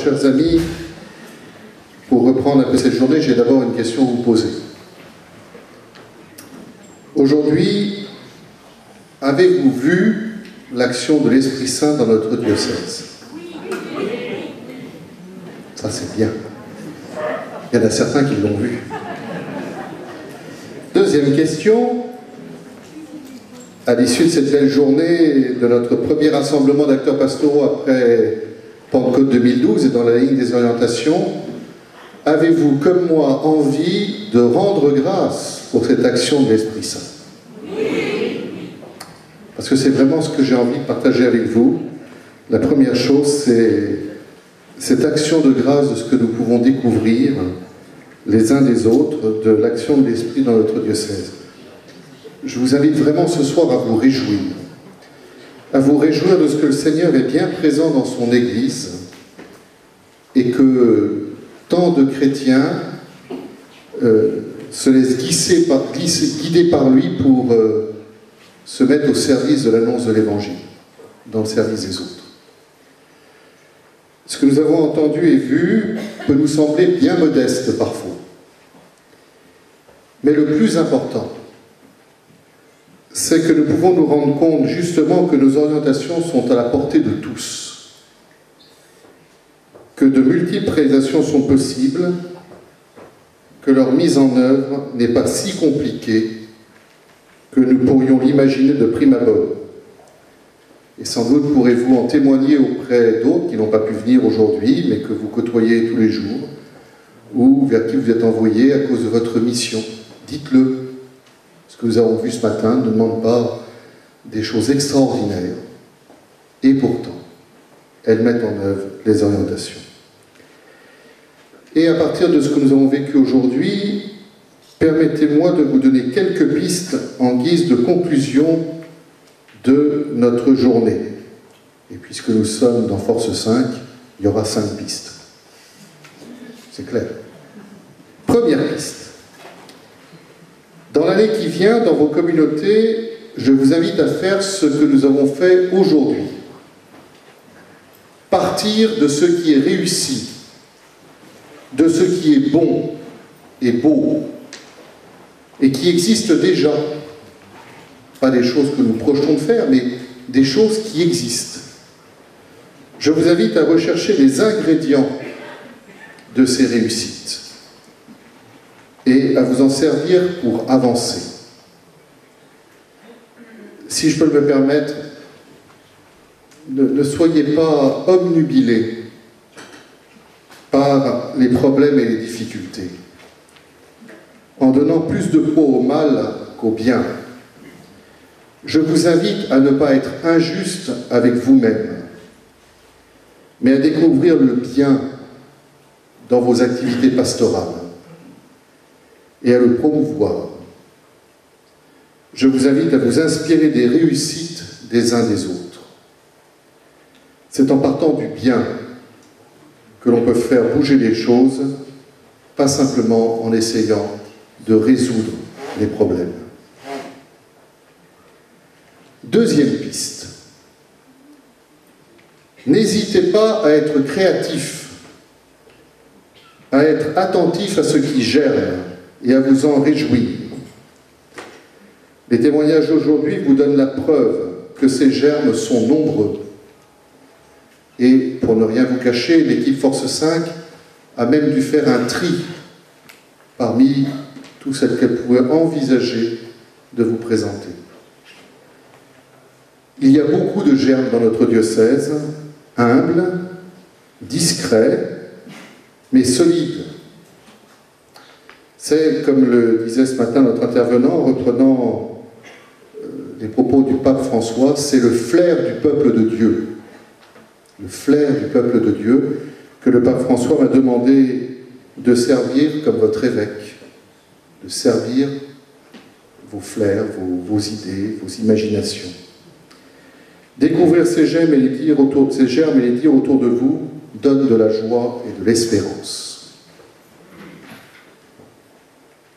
Chers amis, pour reprendre un peu cette journée, j'ai d'abord une question à vous poser. Aujourd'hui, avez-vous vu l'action de l'Esprit Saint dans notre diocèse? Ça, c'est bien. Il y en a certains qui l'ont vu. Deuxième question. À l'issue de cette belle journée de notre premier rassemblement d'acteurs pastoraux après Pentecôte 2012 et dans la ligne des orientations, avez-vous, comme moi, envie de rendre grâce pour cette action de l'Esprit Saint? Parce que c'est vraiment ce que j'ai envie de partager avec vous. La première chose, c'est cette action de grâce de ce que nous pouvons découvrir les uns des autres de l'action de l'Esprit dans notre diocèse. Je vous invite vraiment ce soir à vous réjouir de ce que le Seigneur est bien présent dans son Église et que tant de chrétiens se laissent guider par lui pour se mettre au service de l'annonce de l'Évangile, dans le service des autres. Ce que nous avons entendu et vu peut nous sembler bien modeste parfois. Mais le plus important, c'est que nous pouvons nous rendre compte justement que nos orientations sont à la portée de tous, que de multiples réalisations sont possibles, que leur mise en œuvre n'est pas si compliquée que nous pourrions l'imaginer de prime abord. Et sans doute pourrez-vous en témoigner auprès d'autres qui n'ont pas pu venir aujourd'hui, mais que vous côtoyez tous les jours, ou vers qui vous êtes envoyés à cause de votre mission. Dites-le. Ce que nous avons vu ce matin ne demande pas des choses extraordinaires. Et pourtant, elles mettent en œuvre les orientations. Et à partir de ce que nous avons vécu aujourd'hui, permettez-moi de vous donner quelques pistes en guise de conclusion de notre journée. Et puisque nous sommes dans Force 5, il y aura 5 pistes. C'est clair. Première piste. Dans l'année qui vient, dans vos communautés, je vous invite à faire ce que nous avons fait aujourd'hui. Partir de ce qui est réussi, de ce qui est bon et beau, et qui existe déjà. Pas des choses que nous projetons de faire, mais des choses qui existent. Je vous invite à rechercher les ingrédients de ces réussites et à vous en servir pour avancer. Si je peux me permettre, ne soyez pas obnubilés par les problèmes et les difficultés. En donnant plus de poids au mal qu'au bien, je vous invite à ne pas être injuste avec vous-même, mais à découvrir le bien dans vos activités pastorales et à le promouvoir. Je vous invite à vous inspirer des réussites des uns des autres. C'est en partant du bien que l'on peut faire bouger les choses, pas simplement en essayant de résoudre les problèmes. Deuxième piste. N'hésitez pas à être créatif, à être attentif à ce qui germe et à vous en réjouir. Les témoignages d'aujourd'hui vous donnent la preuve que ces germes sont nombreux. Et pour ne rien vous cacher, l'équipe Force 5 a même dû faire un tri parmi tout ce qu'elle pouvait envisager de vous présenter. Il y a beaucoup de germes dans notre diocèse, humbles, discrets, mais solides. C'est, comme le disait ce matin notre intervenant, en reprenant les propos du pape François, c'est le flair du peuple de Dieu. Le flair du peuple de Dieu que le pape François m'a demandé de servir comme votre évêque, de servir vos flairs, vos idées, vos imaginations. Découvrir ces germes et les dire autour de vous donne de la joie et de l'espérance.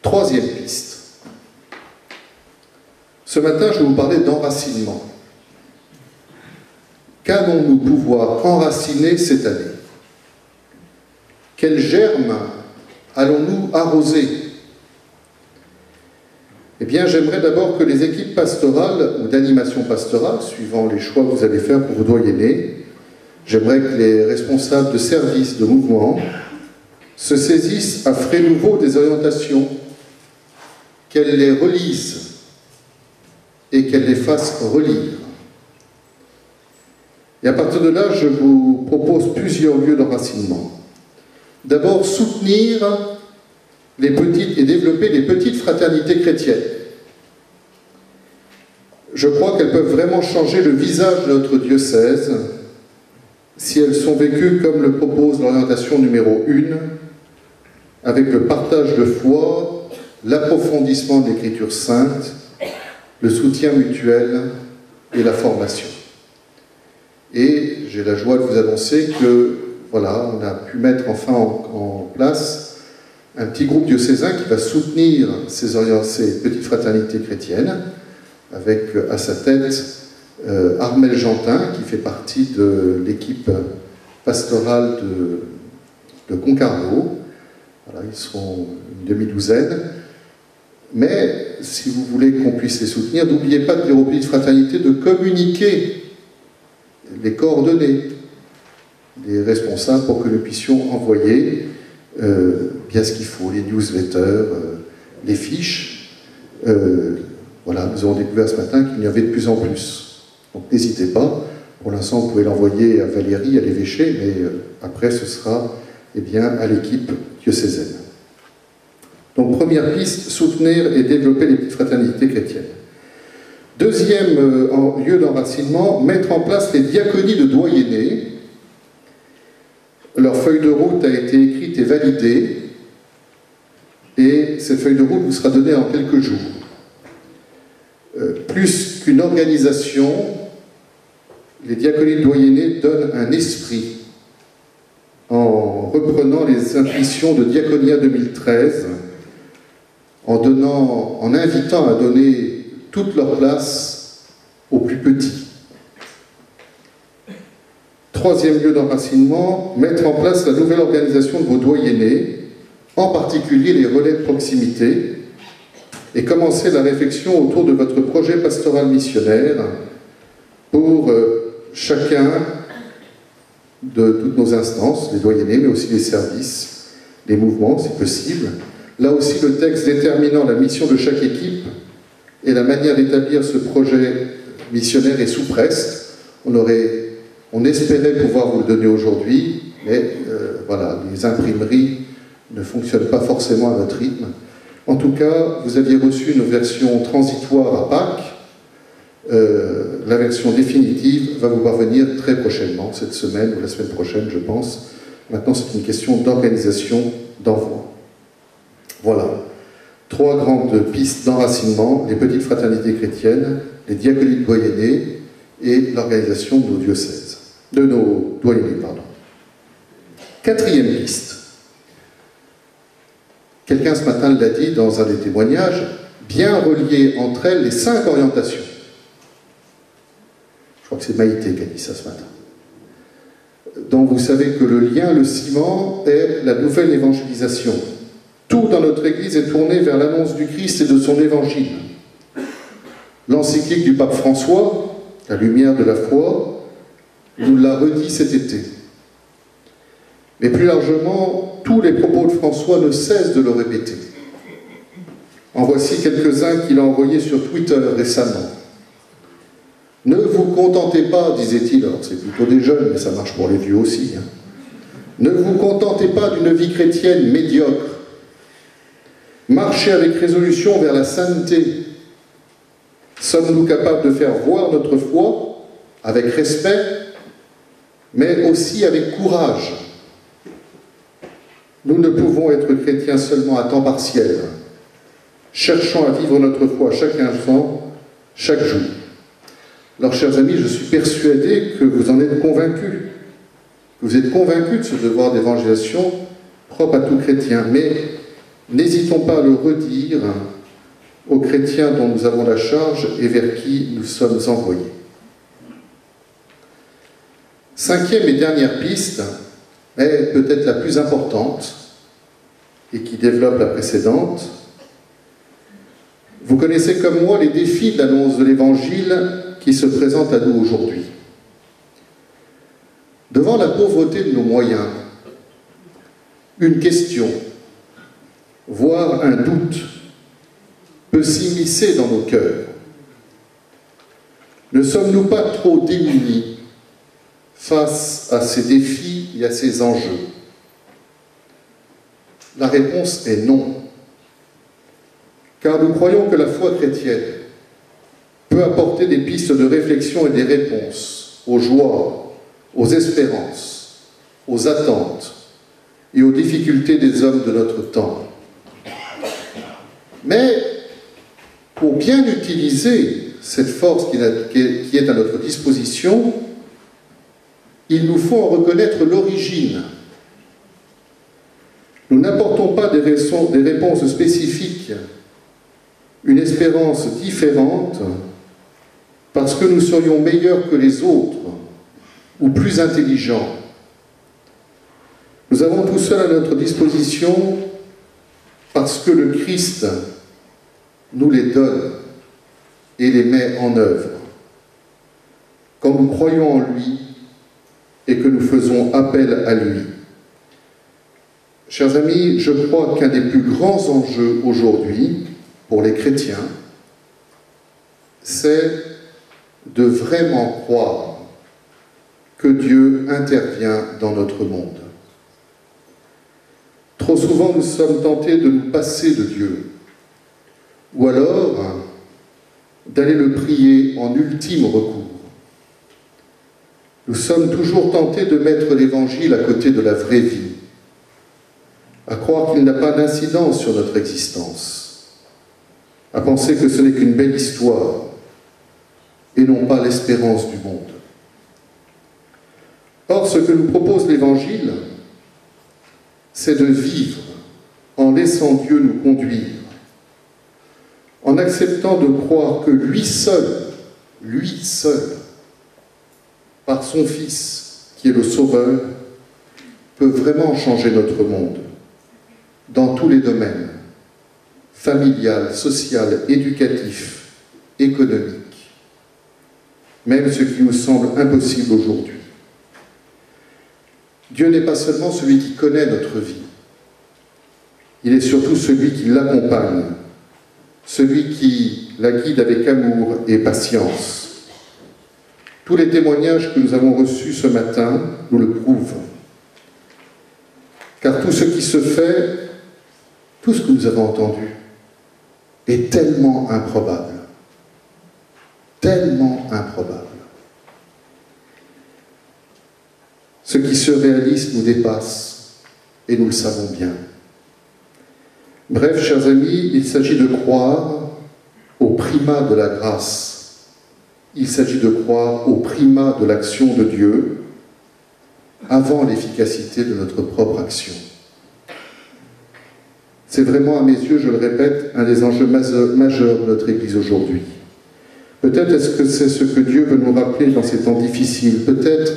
Troisième piste. Ce matin, je vais vous parler d'enracinement. Qu'allons-nous pouvoir enraciner cette année? Quel germe allons-nous arroser? Eh bien, j'aimerais d'abord que les équipes pastorales ou d'animation pastorale, suivant les choix que vous allez faire pour vos doyennés, j'aimerais que les responsables de services, de mouvements, se saisissent à frais nouveaux des orientations, qu'elles les relisent et qu'elles les fassent relire. Et à partir de là, je vous propose plusieurs lieux d'enracinement. D'abord, soutenir les petites et développer les petites fraternités chrétiennes. Je crois qu'elles peuvent vraiment changer le visage de notre diocèse si elles sont vécues comme le propose l'orientation numéro 1, avec le partage de foi, l'approfondissement de l'Écriture sainte, le soutien mutuel et la formation. Et j'ai la joie de vous annoncer que, voilà, on a pu mettre enfin en place un petit groupe diocésain qui va soutenir ces petites fraternités chrétiennes, avec à sa tête Armel Gentin, qui fait partie de l'équipe pastorale de Concarneau. Voilà, ils seront une demi-douzaine. Mais si vous voulez qu'on puisse les soutenir, n'oubliez pas de dire aux petites fraternités de communiquer les coordonnées des responsables pour que nous puissions envoyer bien ce qu'il faut, les newsletters, les fiches. Voilà, nous avons découvert ce matin qu'il y en avait de plus en plus. Donc n'hésitez pas. Pour l'instant, vous pouvez l'envoyer à Valérie, à l'évêché, mais après, ce sera bien, à l'équipe diocésaine. Donc, première piste, soutenir et développer les petites fraternités chrétiennes. Deuxième lieu d'enracinement, mettre en place les diaconies de doyennés. Leur feuille de route a été écrite et validée, et cette feuille de route vous sera donnée en quelques jours. Plus qu'une organisation, les diaconies de doyennés donnent un esprit en reprenant les intuitions de Diaconia 2013, en invitant à donner toute leur place aux plus petits. Troisième lieu d'enracinement, mettre en place la nouvelle organisation de vos doyennés, en particulier les relais de proximité, et commencer la réflexion autour de votre projet pastoral missionnaire pour chacun de toutes nos instances, les doyennés, mais aussi les services, les mouvements, si possible. Là aussi, le texte déterminant la mission de chaque équipe et la manière d'établir ce projet missionnaire est sous presse. On espérait pouvoir vous le donner aujourd'hui, mais voilà, les imprimeries ne fonctionnent pas forcément à notre rythme. En tout cas, vous aviez reçu une version transitoire à Pâques. La version définitive va vous parvenir très prochainement, cette semaine ou la semaine prochaine, je pense. Maintenant, c'est une question d'organisation, d'envoi. Voilà. 3 grandes pistes d'enracinement, les petites fraternités chrétiennes, les diaconies de doyennés et l'organisation de nos diocèses. De nos doyennés, pardon. 4e piste. Quelqu'un ce matin l'a dit dans un des témoignages, bien relier entre elles les 5 orientations. Je crois que c'est Maïté qui a dit ça ce matin. Donc vous savez que le lien, le ciment, est la nouvelle évangélisation. Tout dans notre Église est tourné vers l'annonce du Christ et de son évangile. L'encyclique du pape François, La lumière de la foi, nous l'a redit cet été. Mais plus largement, tous les propos de François ne cessent de le répéter. En voici quelques-uns qu'il a envoyés sur Twitter récemment. Ne vous contentez pas, disait-il, alors c'est plutôt des jeunes, mais ça marche pour les vieux aussi. Ne vous contentez pas d'une vie chrétienne médiocre. Marchez avec résolution vers la sainteté. Sommes-nous capables de faire voir notre foi avec respect, mais aussi avec courage? Nous ne pouvons être chrétiens seulement à temps partiel. Cherchons à vivre notre foi chaque instant, chaque jour. Alors, chers amis, je suis persuadé que vous en êtes convaincus. Vous êtes convaincus de ce devoir d'évangélisation propre à tout chrétien. Mais n'hésitons pas à le redire aux chrétiens dont nous avons la charge et vers qui nous sommes envoyés. 5e et dernière piste, mais peut-être la plus importante, et qui développe la précédente. Vous connaissez comme moi les défis de l'annonce de l'Évangile qui se présentent à nous aujourd'hui. Devant la pauvreté de nos moyens, une question, voire un doute, peut s'immiscer dans nos cœurs. Ne sommes-nous pas trop démunis face à ces défis et à ces enjeux? La réponse est non. Car nous croyons que la foi chrétienne peut apporter des pistes de réflexion et des réponses aux joies, aux espérances, aux attentes et aux difficultés des hommes de notre temps. Mais pour bien utiliser cette force qui est à notre disposition, il nous faut en reconnaître l'origine. Nous n'apportons pas des réponses spécifiques, une espérance différente, parce que nous serions meilleurs que les autres ou plus intelligents. Nous avons tout cela à notre disposition parce que le Christ nous les donne et les met en œuvre. Quand nous croyons en lui et que nous faisons appel à lui. Chers amis, je crois qu'un des plus grands enjeux aujourd'hui pour les chrétiens, c'est de vraiment croire que Dieu intervient dans notre monde. Trop souvent, nous sommes tentés de nous passer de Dieu, ou alors d'aller le prier en ultime recours. Nous sommes toujours tentés de mettre l'Évangile à côté de la vraie vie, à croire qu'il n'a pas d'incidence sur notre existence, à penser que ce n'est qu'une belle histoire et non pas l'espérance du monde. Or, ce que nous propose l'Évangile, c'est de vivre en laissant Dieu nous conduire, en acceptant de croire que lui seul, par son Fils, qui est le Sauveur, peut vraiment changer notre monde, dans tous les domaines, familial, social, éducatif, économique, même ce qui nous semble impossible aujourd'hui. Dieu n'est pas seulement celui qui connaît notre vie, il est surtout celui qui l'accompagne, celui qui la guide avec amour et patience. Tous les témoignages que nous avons reçus ce matin nous le prouvent. Car tout ce qui se fait, tout ce que nous avons entendu, est tellement improbable. Tellement improbable. Ce qui se réalise nous dépasse, et nous le savons bien. Bref, chers amis, il s'agit de croire au primat de la grâce. Il s'agit de croire au primat de l'action de Dieu avant l'efficacité de notre propre action. C'est vraiment, à mes yeux, je le répète, un des enjeux majeurs de notre Église aujourd'hui. Peut-être est-ce que c'est ce que Dieu veut nous rappeler dans ces temps difficiles. Peut-être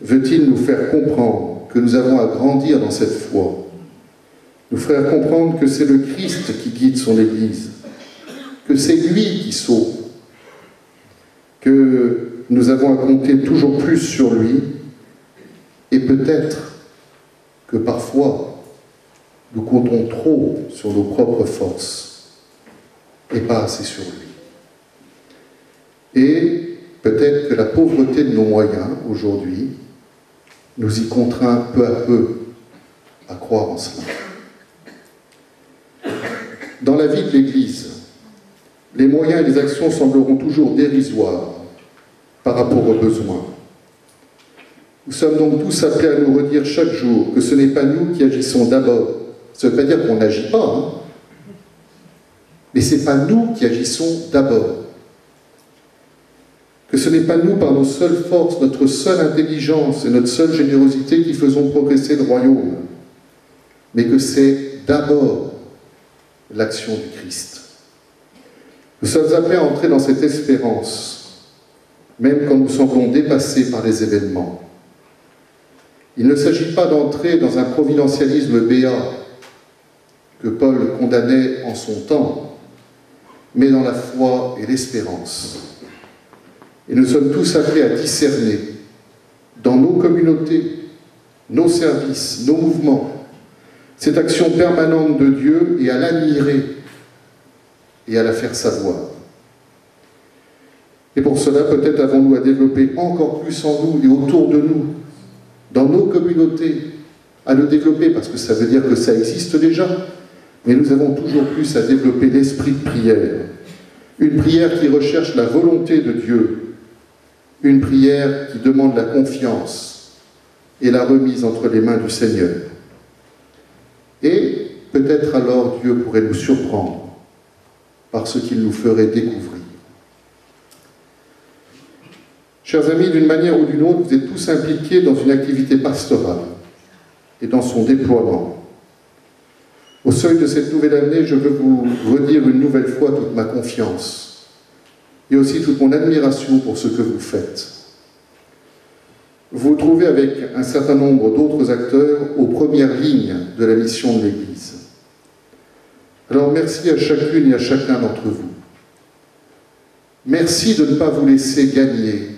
veut-il nous faire comprendre que nous avons à grandir dans cette foi. Nous faire comprendre que c'est le Christ qui guide son Église, que c'est lui qui sauve, que nous avons à compter toujours plus sur lui, et peut-être que parfois nous comptons trop sur nos propres forces et pas assez sur lui. Et peut-être que la pauvreté de nos moyens aujourd'hui nous y contraint peu à peu à croire en cela. Dans la vie de l'Église, les moyens et les actions sembleront toujours dérisoires par rapport aux besoins. Nous sommes donc tous appelés à nous redire chaque jour que ce n'est pas nous qui agissons d'abord. Ça ne veut pas dire qu'on n'agit pas, mais ce n'est pas nous qui agissons d'abord. Que ce n'est pas nous, par nos seules forces, notre seule intelligence et notre seule générosité qui faisons progresser le royaume, mais que c'est d'abord l'action du Christ. Nous sommes appelés à entrer dans cette espérance, même quand nous semblons dépassés par les événements. Il ne s'agit pas d'entrer dans un providentialisme béat que Paul condamnait en son temps, mais dans la foi et l'espérance. Et nous sommes tous appelés à discerner dans nos communautés, nos services, nos mouvements, cette action permanente de Dieu et à l'admirer et à la faire savoir. Et pour cela, peut-être avons-nous à développer encore plus en nous et autour de nous, dans nos communautés, à le développer, parce que ça veut dire que ça existe déjà, mais nous avons toujours plus à développer l'esprit de prière. Une prière qui recherche la volonté de Dieu, une prière qui demande la confiance et la remise entre les mains du Seigneur. Et peut-être alors Dieu pourrait nous surprendre par ce qu'il nous ferait découvrir. Chers amis, d'une manière ou d'une autre, vous êtes tous impliqués dans une activité pastorale et dans son déploiement. Au seuil de cette nouvelle année, je veux vous redire une nouvelle fois toute ma confiance et aussi toute mon admiration pour ce que vous faites. Vous vous trouvez avec un certain nombre d'autres acteurs aux premières lignes de la mission de l'Église. Alors merci à chacune et à chacun d'entre vous. Merci de ne pas vous laisser gagner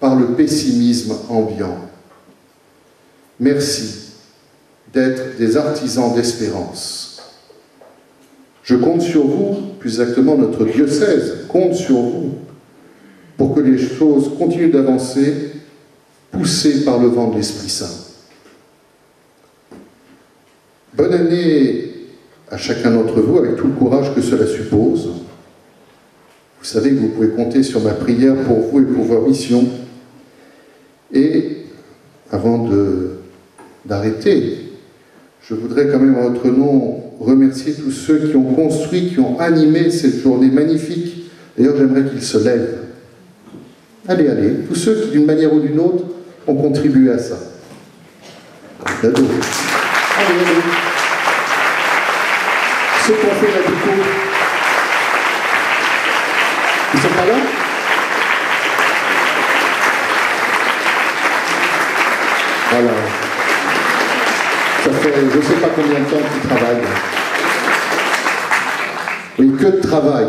par le pessimisme ambiant. Merci d'être des artisans d'espérance. Je compte sur vous, plus exactement notre diocèse compte sur vous, pour que les choses continuent d'avancer, poussées par le vent de l'Esprit Saint. Bonne année à chacun d'entre vous, avec tout le courage que cela suppose. Vous savez que vous pouvez compter sur ma prière pour vous et pour vos missions. Et avant d'arrêter, je voudrais quand même, en votre nom, remercier tous ceux qui ont construit, qui ont animé cette journée magnifique. D'ailleurs, j'aimerais qu'ils se lèvent. Allez, allez, tous ceux qui, d'une manière ou d'une autre, ont contribué à ça. Allez, allez. Ceux qui ont fait la déco, ils sont pas là? Voilà. Ça fait je ne sais pas combien de temps qu'ils travaillent. Oui, que de travail.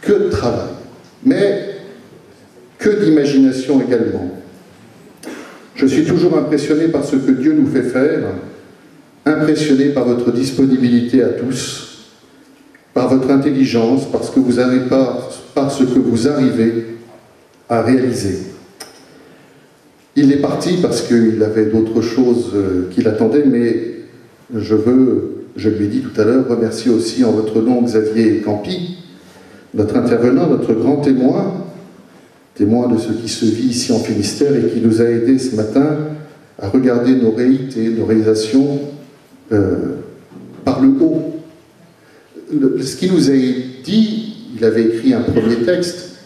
Que de travail. Mais que d'imagination également. Je suis toujours impressionné par ce que Dieu nous fait faire, impressionné par votre disponibilité à tous, par votre intelligence, par ce que vous arrivez à réaliser. Il est parti parce qu'il avait d'autres choses qui l'attendaient, mais je lui ai dit tout à l'heure, remercier aussi en votre nom Xavier Campi, notre intervenant, notre grand témoin de ce qui se vit ici en Finistère et qui nous a aidés ce matin à regarder nos réalités, nos réalisations par le haut. Ce qu'il nous a dit, il avait écrit un premier texte,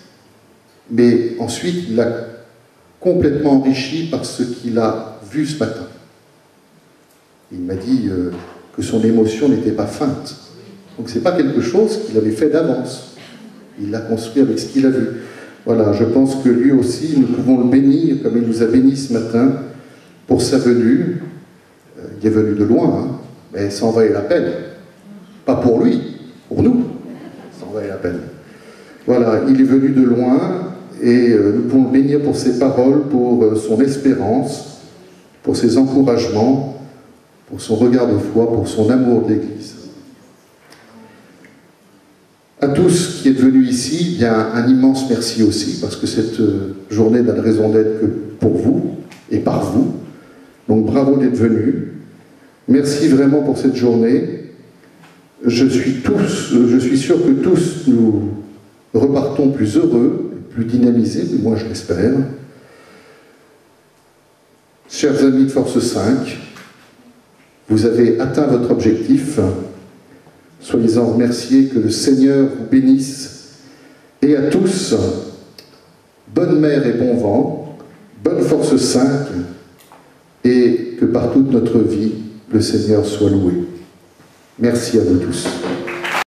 mais ensuite il l'a complètement enrichi par ce qu'il a vu ce matin. Il m'a dit que son émotion n'était pas feinte. Donc ce n'est pas quelque chose qu'il avait fait d'avance. Il l'a construit avec ce qu'il a vu. Voilà, je pense que lui aussi, nous pouvons le bénir, comme il nous a bénis ce matin, pour sa venue. Il est venu de loin, hein, mais ça en valait la peine. Pas pour lui, pour nous, ça en valait la peine. Voilà, il est venu de loin, et nous pouvons le bénir pour ses paroles, pour son espérance, pour ses encouragements, pour son regard de foi, pour son amour de l'Église. À tous qui êtes venus ici, bien un immense merci aussi, parce que cette journée n'a de raison d'être que pour vous et par vous. Donc bravo d'être venus. Merci vraiment pour cette journée. Je suis sûr que tous nous repartons plus heureux, plus dynamisés, du moins je l'espère. Chers amis de Force 5, vous avez atteint votre objectif. Soyez-en remerciés, que le Seigneur vous bénisse. Et à tous, bonne mer et bon vent, bonne Force 5, et que par toute notre vie, le Seigneur soit loué. Merci à vous tous.